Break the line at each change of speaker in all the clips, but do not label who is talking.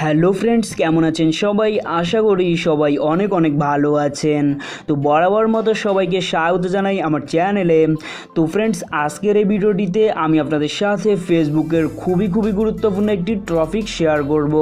Hello friends, কেমন আছেন সবাই? আশা করি সবাই অনেক অনেক ভালো আছেন। তো বরাবর মতো সবাইকে স্বাগত জানাই আমার চ্যানেলে। তো ফ্রেন্ডস, আজকের এই ভিডিওটিতে আমি আপনাদের সাথে ফেসবুকের খুবই গুরুত্বপূর্ণ একটি টপিক শেয়ার করব।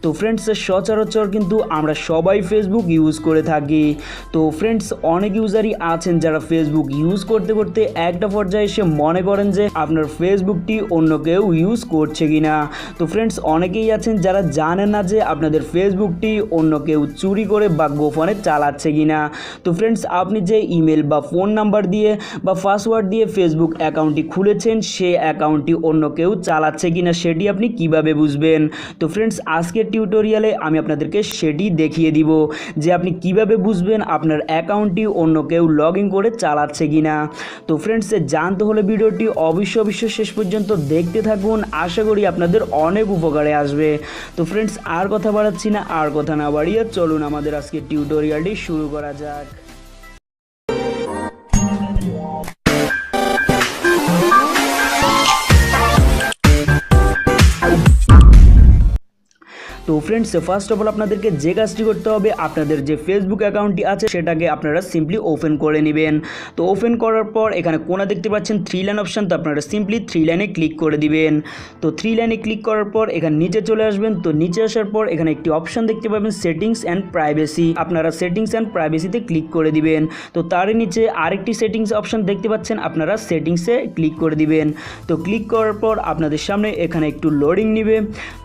তো ফ্রেন্ডস, সচরাচর কিন্তু আমরা সবাই ফেসবুক ইউজ করে থাকি। তো ফ্রেন্ডস, অনেক ইউজারই আছেন যারা ফেসবুক ইউজ করতে করতে একটা পর্যায়ে এসে মনে করেন যে আপনার ফেসবুকটি অন্য কেউ ইউজ করছে কিনা। তো ফ্রেন্ডস, অনেকেই আছেন যারা জানেন না যে আপনাদের ফেসবুকটি অন্য কেউ চুরি করে বা গোপনে চালাচ্ছে কিনা। তো ফ্রেন্ডস, আপনি যে ইমেল বা ফোন নাম্বার দিয়ে বা পাসওয়ার্ড দিয়ে ফেসবুক অ্যাকাউন্টটি খুলেছেন, সে অ্যাকাউন্টটি অন্য কেউ চালাচ্ছে কিনা সেটি আপনি কিভাবে বুঝবেন। তো ফ্রেন্ডস, আজকের টিউটোরিয়ালে আমি আপনাদেরকে সেটি দেখিয়ে দিব যে আপনি কিভাবে বুঝবেন আপনার অ্যাকাউন্টটি অন্য কেউ লগ ইন করে চালাচ্ছে কিনা। তো ফ্রেন্ডস, জানতে হলে ভিডিওটি অবশ্যই শেষ পর্যন্ত দেখতে থাকুন। আশা করি আপনাদের অনেক উপকারে আসবে। তো ফ্রেন্ডস, আর কথা বাড়াচ্ছি না, আর কথা না বাড়িয়ে চলুন আমাদের আজকের টিউটোরিয়ালটি শুরু করা যাক। তো ফ্রেন্ডস, ফার্স্ট অফ অল আপনাদেরকে যে কাজটি করতে হবে, আপনাদের যে ফেসবুক অ্যাকাউন্টটি আছে সেটাকে আপনারা সিম্পলি ওপেন করে নেবেন। তো ওপেন করার পর এখানে কোণা দেখতে পাচ্ছেন 3 লাইন অপশান, তো আপনারা সিম্পলি 3 লাইনে ক্লিক করে দিবেন। তো 3 লাইনে ক্লিক করার পর এখানে নিচে চলে আসবেন। তো নিচে আসার পর এখানে একটি অপশান দেখতে পাবেন সেটিংস অ্যান্ড প্রাইভেসি, আপনারা সেটিংস অ্যান্ড প্রাইভেসিতে ক্লিক করে দিবেন। তো তার নিচে আরেকটি সেটিংস অপশান দেখতে পাচ্ছেন, আপনারা সেটিংসে ক্লিক করে দিবেন। তো ক্লিক করার পর আপনাদের সামনে এখানে একটু লোডিং নেবে।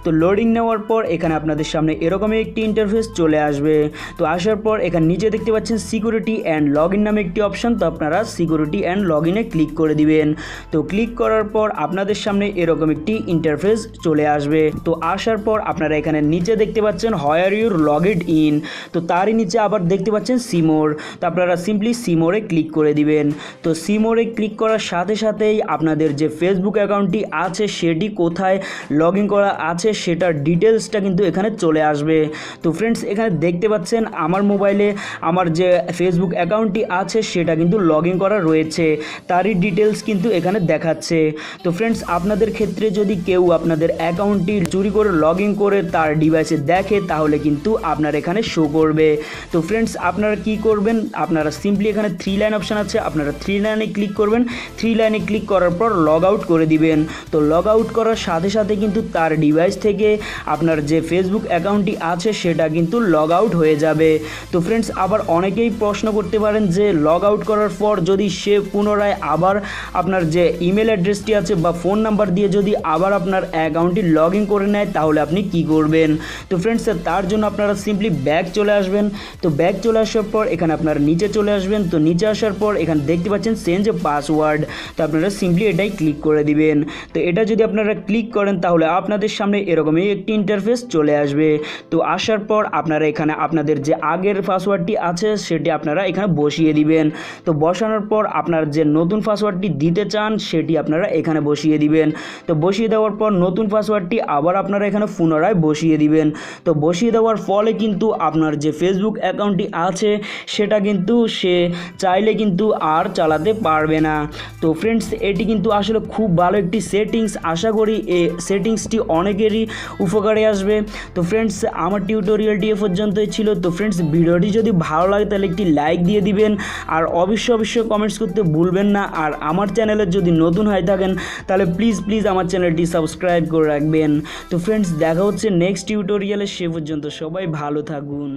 তো লোডিং নেওয়ার পর এখানে আপনাদের সামনে এরকমই একটি ইন্টারফেস চলে আসবে। তো আসার পর এখানে নিচে দেখতে পাচ্ছেন সিকিউরিটি অ্যান্ড লগ ইন নামে একটি অপশান, তো আপনারা সিকিউরিটি অ্যান্ড লগ ইনে ক্লিক করে দিবেন। তো ক্লিক করার পর আপনাদের সামনে এরকম একটি ইন্টারফেস চলে আসবে। তো আসার পর আপনারা এখানে নিচে দেখতে পাচ্ছেন হোয়ার ইউর লগড ইন, তো তারই নিচে আবার দেখতে পাচ্ছেন সিমোর, তো আপনারা সিম্পলি সিমোরে ক্লিক করে দিবেন। তো সিমোরে ক্লিক করার সাথে সাথেই আপনাদের যে ফেসবুক অ্যাকাউন্টটি আছে সেটি কোথায় লগ ইন করা আছে সেটার ডিটেলসটা কিন্তু এখানে চলে আসবে। তো ফ্রেন্ডস, এখানে দেখতে পাচ্ছেন আমার মোবাইলে আমার যে ফেসবুক অ্যাকাউন্টটি আছে সেটা কিন্তু লগ ইন করা রয়েছে, তারই ডিটেলস কিন্তু এখানে দেখাচ্ছে। তো ফ্রেন্ডস, আপনাদের ক্ষেত্রে যদি কেউ আপনাদের অ্যাকাউন্টটি চুরি করে লগ ইন করে তার ডিভাইসে দেখে তাহলে কিন্তু আপনার এখানে শো করবে। তো ফ্রেন্ডস, আপনারা কি করবেন, আপনারা সিম্পলি এখানে 3 লাইন অপশান আছে, আপনারা 3 লাইনে ক্লিক করবেন। 3 লাইনে ক্লিক করার পর লগ আউট করে দিবেন। তো লগ আউট করার সাথে সাথে কিন্তু তার ডিভাইস থেকে আপনার যে ফেসবুক অ্যাকাউন্টটি আছে সেটা কিন্তু লগ আউট হয়ে যাবে। তো ফ্রেন্ডস, আবার অনেকেই প্রশ্ন করতে পারেন যে লগ আউট করার পর যদি সে পুনরায় আবার আপনার যে ইমেল অ্যাড্রেসটি আছে বা ফোন নাম্বার দিয়ে যদি আবার আপনার অ্যাকাউন্টটি লগ ইন করে নেয় তাহলে আপনি কি করবেন। তো ফ্রেন্ডস, তার জন্য আপনারা সিম্পলি ব্যাক চলে আসবেন। তো ব্যাক চলে আসার পর এখানে আপনারা নিচে চলে আসবেন। তো নিচে আসার পর এখানে দেখতে পাচ্ছেন চেঞ্জ পাসওয়ার্ড, তো আপনারা সিম্পলি এটাই ক্লিক করে দিবেন। তো এটা যদি আপনারা ক্লিক করেন তাহলে আপনাদের সামনে এরকমই একটি ইন্টারফেস চলে আসবে। তো আসার পর আপনারা এখানে আপনাদের যে আগের পাসওয়ার্ডটি আছে সেটি আপনারা এখানে বসিয়ে দিবেন। তো বসানোর পর আপনার যে নতুন পাসওয়ার্ডটি দিতে চান সেটি আপনারা এখানে বসিয়ে দিবেন। তো বসিয়ে দেওয়ার পর নতুন পাসওয়ার্ডটি আবার আপনারা এখানে পুনরায় বসিয়ে দিবেন। তো বসিয়ে দেওয়ার ফলে কিন্তু আপনার যে ফেসবুক অ্যাকাউন্টটি আছে সেটা কিন্তু সে চাইলে কিন্তু আর চালাতে পারবে না। তো ফ্রেন্ডস, এটি কিন্তু আসলে খুব ভালো একটি সেটিংস, আশা করি এই সেটিংসটি অনেকেরই উপকারে আসবে। তো ফ্রেন্ডস, আমার টিউটোরিয়ালটি এ পর্যন্তই ছিল। তো ফ্রেন্ডস, ভিডিওটি যদি ভালো লাগে তাহলে একটি লাইক দিয়ে দিবেন, আর অবশ্যই কমেন্টস করতে ভুলবেন না। আর আমার চ্যানেলে যদি নতুন হয়ে থাকেন তাহলে প্লিজ আমার চ্যানেলটি সাবস্ক্রাইব করে রাখবেন। তো ফ্রেন্ডস, দেখা হচ্ছে নেক্সট টিউটোরিয়ালে, সে পর্যন্ত সবাই ভালো থাকুন।